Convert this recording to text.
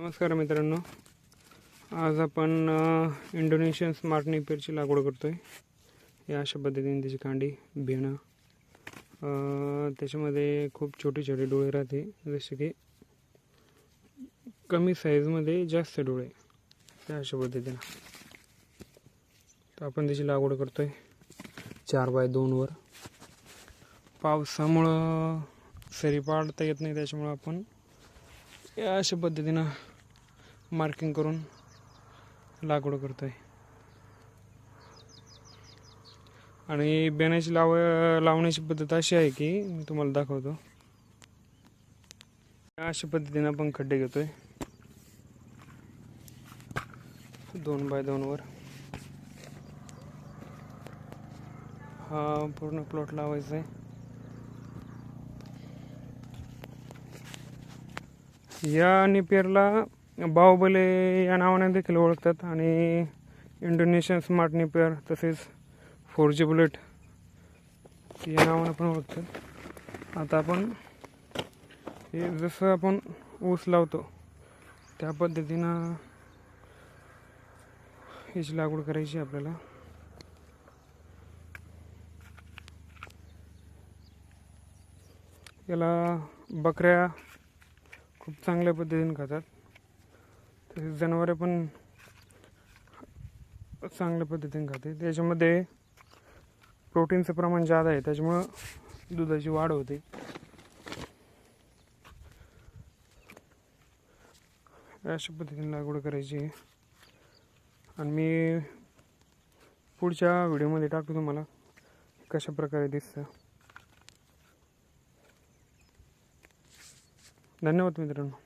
नमस्कार मित्रांनो, आज आपण इंडोनेशियन स्मार्ट नेपियरची लागवड करतोय। या अशा पद्धतीने त्याची कांडी बेणं त्याच्यामध्ये खूप छोटे छोटे डोळे राहते, जसे की कमी साईजमध्ये जास्त डोळे, या अशा पद्धतीने। तर आपण त्याची लागवड करतोय 4x2 वर। पावसामुळं सरी पाडता येत नाही, त्याच्यामुळे आपण या अशा पद्धतीने मार्किंग करून लागवड करतोय। आणि बेण्याची लावण्याची पद्धत अशी आहे की मी तुम्हाला दाखवतो। अशा पद्धतीने आपण खड्डे घेतोय 2x2 वर। हा पूर्ण प्लॉट लावायचा आहे। या नेपियरला बाहुबली या नावाने देखील ओळखतात आणि इंडोनेशियन स्मार्ट नेपियर तसेच 4G बुलेट या नावाने पण ओळखतात। आता आपण हे जसं आपण ऊस लावतो त्या पद्धतीनं याची लागवड करायची आपल्याला। याला बकऱ्या खूप चांगल्या पद्धतीने खातात, तसेच जनावरे पण चांगल्या पद्धतीने खाते। त्याच्यामध्ये प्रोटीनचं प्रमाण जास्त आहे, त्याच्यामुळं दुधाची वाढ होते। अशा पद्धतीने लागवड करायची आहे आणि मी पुढच्या व्हिडिओमध्ये टाकतो तुम्हाला कशा प्रकारे दिसतं। धन्यवाद मित्रांनो।